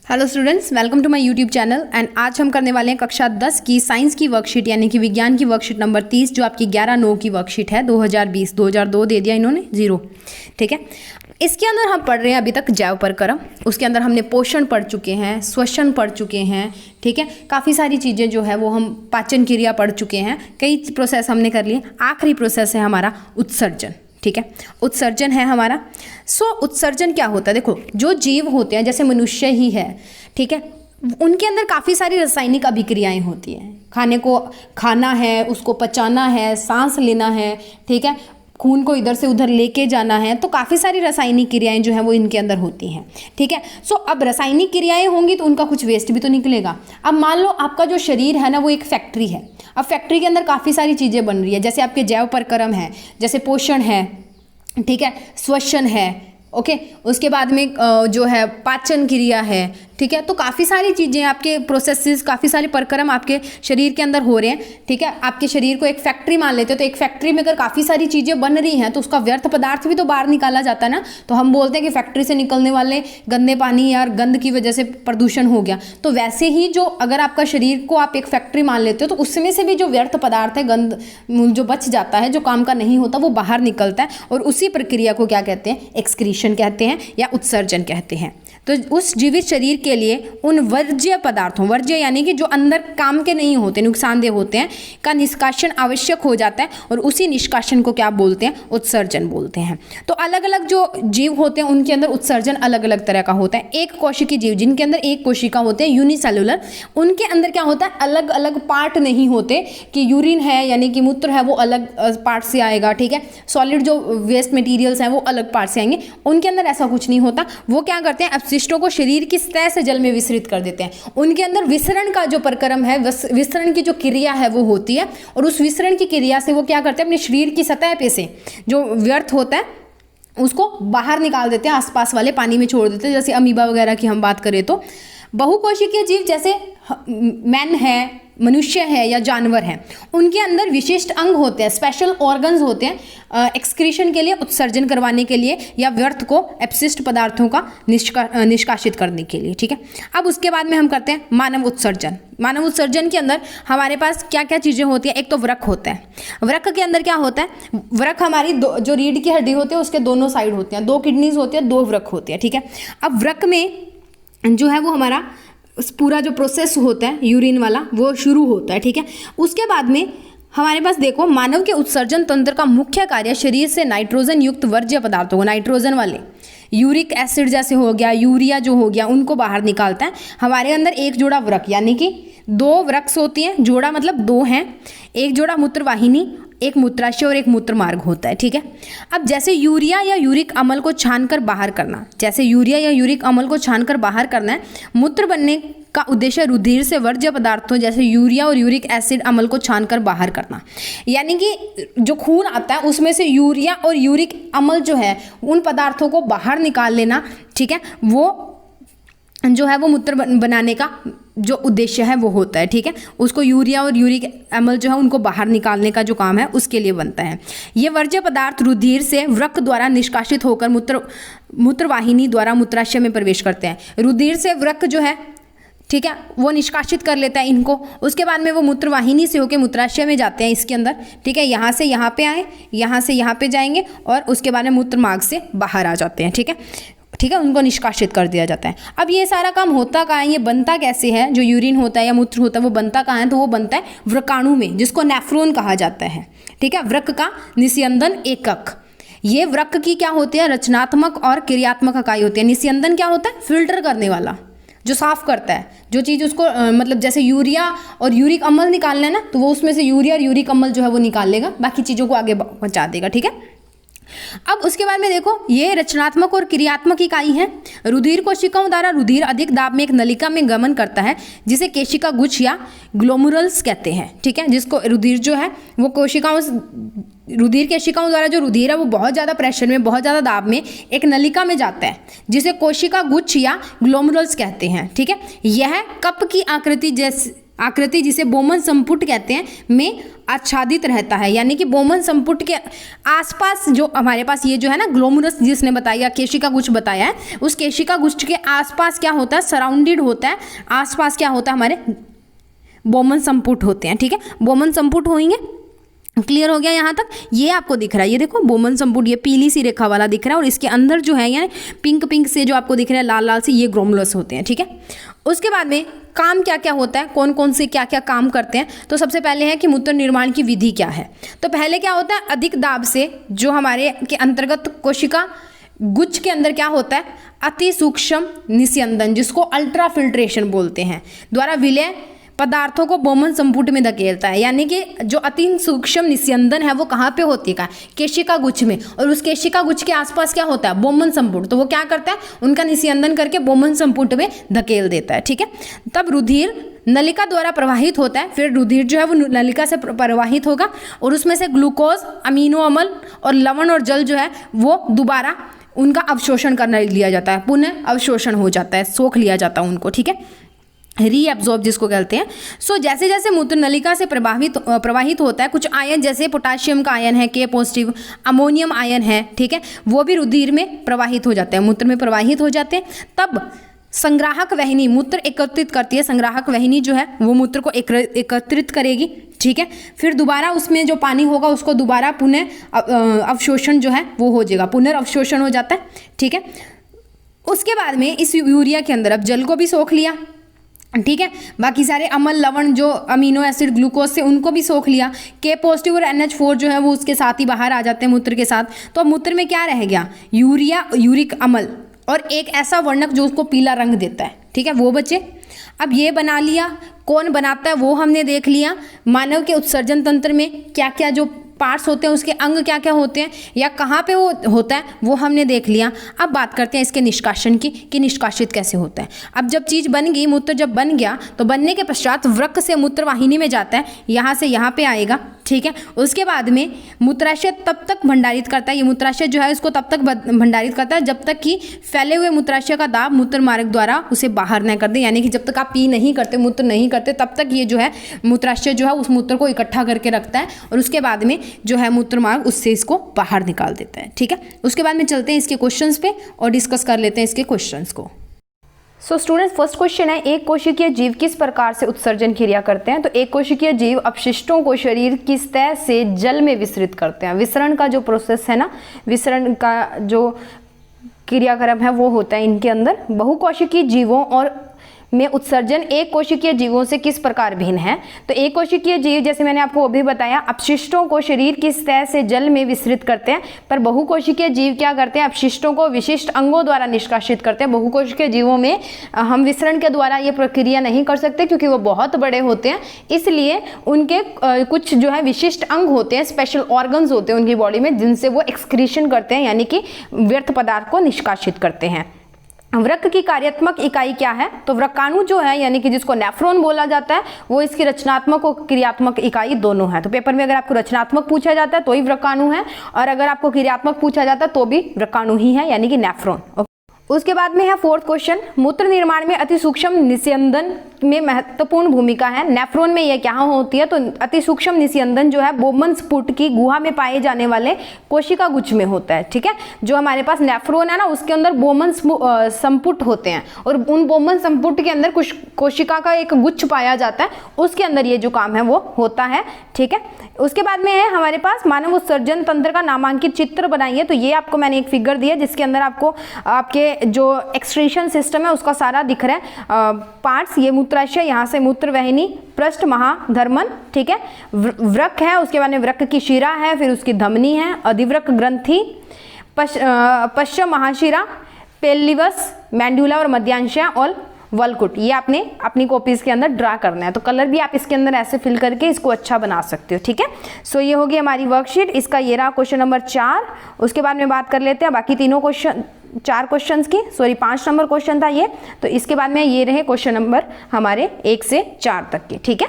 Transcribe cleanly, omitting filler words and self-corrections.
Hello students, welcome to my YouTube channel. And आज हम करने वाले हैं कक्षा 10 की साइंस की वर्कशीट यानी कि विज्ञान की वर्कशीट नंबर 30 जो आपकी 11/9 की वर्कशीट है 2020। 2002 दे दिया इन्होंने 0। ठीक है, इसके अंदर हम पढ़ रहे हैं अभी तक जैव परक्रम। उसके अंदर हमने पोषण पढ़ चुके हैं, श्वसन पढ़ चुके हैं। ठीक है, काफ़ी सारी चीज़ें जो है वो हम पाचन क्रिया पढ़ चुके हैं, कई प्रोसेस हमने कर लिए। आखिरी प्रोसेस है हमारा उत्सर्जन। ठीक है, उत्सर्जन है हमारा। उत्सर्जन क्या होता है? देखो, जो जीव होते हैं जैसे मनुष्य ही है, ठीक है, उनके अंदर काफ़ी सारी रासायनिक अभिक्रियाएं होती हैं। खाने को खाना है, उसको पचाना है, सांस लेना है, ठीक है, खून को इधर से उधर लेके जाना है, तो काफ़ी सारी रासायनिक क्रियाएं जो हैं वो इनके अंदर होती हैं। ठीक है, अब रासायनिक क्रियाएं होंगी तो उनका कुछ वेस्ट भी तो निकलेगा। अब मान लो आपका जो शरीर है ना वो एक फैक्ट्री है। अब फैक्ट्री के अंदर काफ़ी सारी चीज़ें बन रही है, जैसे आपके जैव परक्रम है, जैसे पोषण है, ठीक है, श्वसन है, ओके, उसके बाद में जो है पाचन क्रिया है। ठीक है, तो काफ़ी सारी चीज़ें आपके प्रोसेसेस, काफ़ी सारे परक्रम आपके शरीर के अंदर हो रहे हैं। ठीक है, आपके शरीर को एक फैक्ट्री मान लेते हो, तो एक फैक्ट्री में अगर काफ़ी सारी चीज़ें बन रही हैं तो उसका व्यर्थ पदार्थ भी तो बाहर निकाला जाता है ना। तो हम बोलते हैं कि फैक्ट्री से निकलने वाले गंदे पानी या गंद की वजह से प्रदूषण हो गया। तो वैसे ही जो अगर आपका शरीर को आप एक फैक्ट्री मान लेते हो तो उसमें से भी जो व्यर्थ पदार्थ है, गंद जो बच जाता है, जो काम का नहीं होता, वो बाहर निकलता है। और उसी प्रक्रिया को क्या कहते हैं? एक्सक्रीशन कहते हैं या उत्सर्जन कहते हैं। तो उस जीवित शरीर के लिए उन वर्ज्य पदार्थों, वर्ज्य यानी कि जो अंदर काम के नहीं होते, नुकसानदेह होते हैं, का निष्कासन आवश्यक हो जाता है। और उसी निष्कासन को क्या बोलते हैं? उत्सर्जन बोलते हैं। तो अलग अलग जो जीव होते हैं उनके अंदर उत्सर्जन अलग अलग तरह का होता है। एक कोशिकीय जीव जिनके अंदर एक कोशिका होते हैं, यूनिसेलुलर, उनके अंदर क्या होता है? अलग अलग पार्ट नहीं होते कि यूरिन है यानी कि मूत्र है वो अलग पार्ट से आएगा। ठीक है, सॉलिड जो वेस्ट मटेरियल्स हैं वो अलग पार्ट से आएंगे। उनके अंदर ऐसा कुछ नहीं होता। वो क्या करते हैं? अपशिष्टों को शरीर की सतह से जल में विसरित कर देते हैं। उनके अंदर विसरण का जो परक्रम है, विसरण की जो क्रिया है वो होती है। और उस विसरण की क्रिया से वो क्या करते हैं? अपने शरीर की सतह पे से जो व्यर्थ होता है उसको बाहर निकाल देते हैं, आसपास वाले पानी में छोड़ देते हैं। जैसे अमीबा वगैरह की हम बात करें तो बहुकोशिकीय जीव जैसे मैन है, मनुष्य है या जानवर हैं, उनके अंदर विशिष्ट अंग होते हैं, स्पेशल ऑर्गन्स होते हैं एक्सक्रीशन के लिए, उत्सर्जन करवाने के लिए या व्यर्थ को, अपशिष्ट पदार्थों का निष्कासित करने के लिए। ठीक है, अब उसके बाद में हम करते हैं मानव उत्सर्जन। मानव उत्सर्जन के अंदर हमारे पास क्या क्या चीज़ें होती हैं? एक तो वृक्क होता है। वृक्क के अंदर क्या होता है? वृक्क हमारी जो रीढ़ की हड्डी होती है उसके दोनों साइड होती हैं, 2 किडनीज होती हैं, 2 वृक्क होते हैं। ठीक है, अब वृक्क में जो है वो हमारा पूरा जो प्रोसेस होता है यूरिन वाला वो शुरू होता है। ठीक है, उसके बाद में हमारे पास देखो, मानव के उत्सर्जन तंत्र का मुख्य कार्य शरीर से नाइट्रोजन युक्त वर्ज्य पदार्थों को, नाइट्रोजन वाले यूरिक एसिड जैसे हो गया, यूरिया जो हो गया, उनको बाहर निकालता है। हमारे अंदर एक जोड़ा वृक्क यानी कि 2 वृक्क होती हैं, जोड़ा मतलब 2 हैं, एक जोड़ा मूत्रवाहिनी, एक मूत्राशय और एक मूत्र मार्ग होता है। ठीक है, अब जैसे यूरिया या यूरिक अम्ल को छानकर बाहर करना, जैसे यूरिया या यूरिक अम्ल को छानकर बाहर करना है, मूत्र बनने का उद्देश्य रुधिर से वर्ज्य पदार्थों जैसे यूरिया और यूरिक एसिड अम्ल को छानकर बाहर करना। यानी कि जो खून आता है उसमें से यूरिया और यूरिक अम्ल जो है उन पदार्थों को बाहर निकाल लेना। ठीक है, वो जो है वो मूत्र बनाने का जो उद्देश्य है वो होता है। ठीक है, उसको यूरिया और यूरिक अम्ल जो है उनको बाहर निकालने का जो काम है उसके लिए बनता है। ये वर्ज्य पदार्थ रुधिर से वृक्क द्वारा निष्कासित होकर मूत्रवाहिनी द्वारा मूत्राशय में प्रवेश करते हैं। रुधिर से वृक्क जो है, ठीक है, वो निष्कासित कर लेता है इनको। उसके बाद में वो मूत्रवाहिनी से होकर मूत्राशय में जाते हैं इसके अंदर। ठीक है, यहाँ से यहाँ पे आए, यहाँ से यहाँ पे जाएंगे और उसके बाद में मूत्र मार्ग से बाहर आ जाते हैं। ठीक है, ठीक है, उनको निष्कासित कर दिया जाता है। अब ये सारा काम होता कहाँ है? ये बनता कैसे है? जो यूरिन होता है या मूत्र होता है वो बनता कहाँ है? तो वो बनता है वृक्काणु में, जिसको नेफ्रॉन कहा जाता है। ठीक है, वृक्क का निस्यंदन एकक। ये वृक्क की क्या होती है? रचनात्मक और क्रियात्मक इकाई होती है। निस्यंदन क्या होता है? फिल्टर करने वाला, जो साफ करता है जो चीज़ उसको मतलब जैसे यूरिया और यूरिक अम्ल निकालना है ना, तो वो उसमें से यूरिया और यूरिक अम्ल जो है वो निकाल लेगा, बाकी चीज़ों को आगे पहुँचा देगा। ठीक है, अब उसके बाद में देखो, ये रचनात्मक और क्रियात्मक इकाई है। रुधिर कोशिकाओं द्वारा रुधिर अधिक दाब में एक नलिका में गमन करता है जिसे केशिका गुच्छ या ग्लोमुरुल्स कहते हैं। ठीक है, जिसको रुधिर जो है वो रुधिर केशिकाओं द्वारा जो रुधिर है वो बहुत ज़्यादा प्रेशर में, बहुत ज़्यादा दाब में एक नलिका में जाता है जिसे कोशिका गुच्छ या ग्लोमुरुल्स कहते हैं। ठीक है, यह कप की आकृति जैसे आकृति जिसे बोमन संपुट कहते हैं में आच्छादित रहता है। यानी कि बोमन संपुट के आसपास जो हमारे पास ये जो है ना ग्लोमेरुलस जिसने बताया, केशिका गुच्छ बताया है, उस केशिका गुच्छ के आसपास क्या होता है, सराउंडेड होता है, आसपास क्या होता है, हमारे बोमन संपुट होते हैं। ठीक है, बोमन संपुट होंगे। क्लियर हो गया यहाँ तक? ये आपको दिख रहा है, ये देखो बोमन संपुट, ये पीली सी रेखा वाला दिख रहा है, और इसके अंदर जो है यानी पिंक पिंक से जो आपको दिख रहा है, लाल लाल से, ये ग्लोमेरुलस होते हैं। ठीक है, उसके बाद में काम क्या क्या होता है, कौन कौन से क्या क्या काम करते हैं, तो सबसे पहले है कि मूत्र निर्माण की विधि क्या है। तो पहले क्या होता है, अधिक दाब से जो हमारे के अंतर्गत कोशिका गुच्छ के अंदर क्या होता है, अति सूक्ष्म निस्यंदन, जिसको अल्ट्रा फिल्ट्रेशन बोलते हैं, द्वारा विलय पदार्थों को बोमन संपुट में धकेलता है। यानी कि जो अति सूक्ष्म निस्यंदन है वो कहाँ पे होती है, केशिका गुच्छ में, और उस केशिका गुच्छ के आसपास क्या होता है, बोमन संपुट। तो वो क्या करता है, उनका निस्यंदन करके बोमन संपुट में धकेल देता है। ठीक है, तब रुधिर नलिका द्वारा प्रवाहित होता है, फिर रुधिर जो है वो नलिका से प्रवाहित होगा, और उसमें से ग्लूकोज, अमीनो अम्ल और लवण और जल जो है वो दोबारा उनका अवशोषण करना लिया जाता है, पुनः अवशोषण हो जाता है, सोख लिया जाता है उनको। ठीक है, रीएब्जॉर्ब जिसको कहते हैं। सो जैसे जैसे मूत्र नलिका से प्रवाहित होता है, कुछ आयन जैसे पोटाशियम का आयन है के पॉजिटिव, अमोनियम आयन है, ठीक है, वो भी रुधिर में प्रवाहित हो जाते हैं, मूत्र में प्रवाहित हो जाते हैं। तब संग्राहक वाहिनी मूत्र एकत्रित करती है, संग्राहक वाहिनी जो है वो मूत्र को एकत्रित करेगी। ठीक है, फिर दोबारा उसमें जो पानी होगा उसको दोबारा पुनः अवशोषण जो है वो हो जाएगा, पुनर्अवशोषण हो जाता है। ठीक है, उसके बाद में इस यूरिया के अंदर अब जल को भी सोख लिया। ठीक है, बाकी सारे अम्ल, लवण, जो अमीनो एसिड, ग्लूकोज से उनको भी सोख लिया। के पॉजिटिव और NH4 जो है वो उसके साथ ही बाहर आ जाते हैं मूत्र के साथ। तो अब मूत्र में क्या रह गया, यूरिया, यूरिक अम्ल और एक ऐसा वर्णक जो उसको पीला रंग देता है। ठीक है, वो बचे। अब ये बना लिया, कौन बनाता है वो हमने देख लिया। मानव के उत्सर्जन तंत्र में क्या क्या जो पार्ट्स होते हैं, उसके अंग क्या क्या होते हैं या कहाँ पे वो होता है वो हमने देख लिया। अब बात करते हैं इसके निष्कासन की कि निष्कासित कैसे होता है। अब जब चीज़ बन गई, मूत्र जब बन गया तो बनने के पश्चात वृक्क से मूत्रवाहिनी में जाता है, यहाँ से यहाँ पे आएगा। ठीक है, उसके बाद में मूत्राशय तब तक भंडारित करता है, ये मूत्राशय जो है इसको तब तक भंडारित करता है जब तक कि फैले हुए मूत्राशय का दाब मूत्र मार्ग द्वारा उसे बाहर न कर दे। यानी कि जब तक आप पी नहीं करते, मूत्र नहीं करते, तब तक ये जो है मूत्राशय जो है उस मूत्र को इकट्ठा करके रखता है, और उसके बाद में जो है मूत्र मार्ग उससे इसको बाहर निकाल देता है। ठीक है, उसके बाद में चलते हैं इसके क्वेश्चंस पे और डिस्कस कर लेते हैं इसके क्वेश्चंस को। सो स्टूडेंट्स, फर्स्ट क्वेश्चन है, एक कोशिकीय जीव किस प्रकार से उत्सर्जन क्रिया करते हैं। तो एक कोशिकीय जीव अपशिष्टों को शरीर की सतह से जल में विसरित करते हैं। विसरण का जो प्रोसेस है ना, विसरण का जो क्रियाक्रम है वो होता है इनके अंदर। बहुकोशिकीय जीवों और में उत्सर्जन एक कोशिकीय जीवों से किस प्रकार भिन्न है। तो एक कोशिकीय जीव, जैसे मैंने आपको अभी बताया, अपशिष्टों को शरीर की सतह से जल में विसरित करते हैं, पर बहुकोशिकीय जीव क्या करते हैं, अपशिष्टों को विशिष्ट अंगों द्वारा निष्कासित करते हैं। बहुकोशिकीय जीवों में हम विसरण के द्वारा ये प्रक्रिया नहीं कर सकते क्योंकि वो बहुत बड़े होते हैं, इसलिए उनके कुछ जो है विशिष्ट अंग होते हैं, स्पेशल ऑर्गन्स होते हैं उनकी बॉडी में, जिनसे वो एक्सक्रीशन करते हैं, यानी कि व्यर्थ पदार्थ को निष्कासित करते हैं। वृक्क की कार्यात्मक इकाई क्या है। तो वृक्काणु जो है, यानी कि जिसको नेफ्रॉन बोला जाता है, वो इसकी रचनात्मक और क्रियात्मक इकाई दोनों है। तो पेपर में अगर आपको रचनात्मक पूछा जाता है तो ही वृक्काणु है, और अगर आपको क्रियात्मक पूछा जाता है तो भी वृक्काणु ही है, यानी कि नेफ्रॉन। उसके बाद में है फोर्थ क्वेश्चन, मूत्र निर्माण में अति सूक्ष्म निस्यंदन में महत्वपूर्ण भूमिका है। नेफ्रॉन में यह क्या होती है, तो अति सूक्ष्म निस्यंदन जो है बोमन स्फुट की गुहा में पाए जाने वाले कोशिका गुच्छ में होता है। ठीक है, जो हमारे पास नेफ्रॉन है ना, उसके अंदर बोमन संपुट होते हैं, और उन बोमन संपुट के अंदर कुछ कोशिका का एक गुच्छ पाया जाता है, उसके अंदर ये जो काम है वो होता है। ठीक है, उसके बाद में है हमारे पास मानव उत्सर्जन तंत्र का नामांकित चित्र बनाइए। तो ये आपको मैंने एक फिगर दिया जिसके अंदर आपको आपके जो एक्सक्रीशन सिस्टम है उसका सारा दिख रहा है पार्ट्स। ये मूत्राशय, यहाँ से मूत्र वाहिनी, पृष्ठ, महाधर्मन, ठीक है, वृक्क है, उसके बाद में वृक्क की शिरा है, फिर उसकी धमनी है, अधिवृक्क ग्रंथि, पश्चिम महाशिरा, पेल्विस, मैंड्यूला और मध्यांशय और वलकुट। ये आपने अपनी कॉपीज के अंदर ड्रा करना है। तो कलर भी आप इसके अंदर ऐसे फिल करके इसको अच्छा बना सकते हो। ठीक है, सो ये होगी हमारी वर्कशीट। इसका ये रहा क्वेश्चन नंबर 4। उसके बाद में बात कर लेते हैं बाकी तीनों क्वेश्चन, 4 क्वेश्चंस की, सॉरी 5 नंबर क्वेश्चन था ये। तो इसके बाद में ये रहे क्वेश्चन नंबर हमारे 1 से 4 तक के। ठीक है।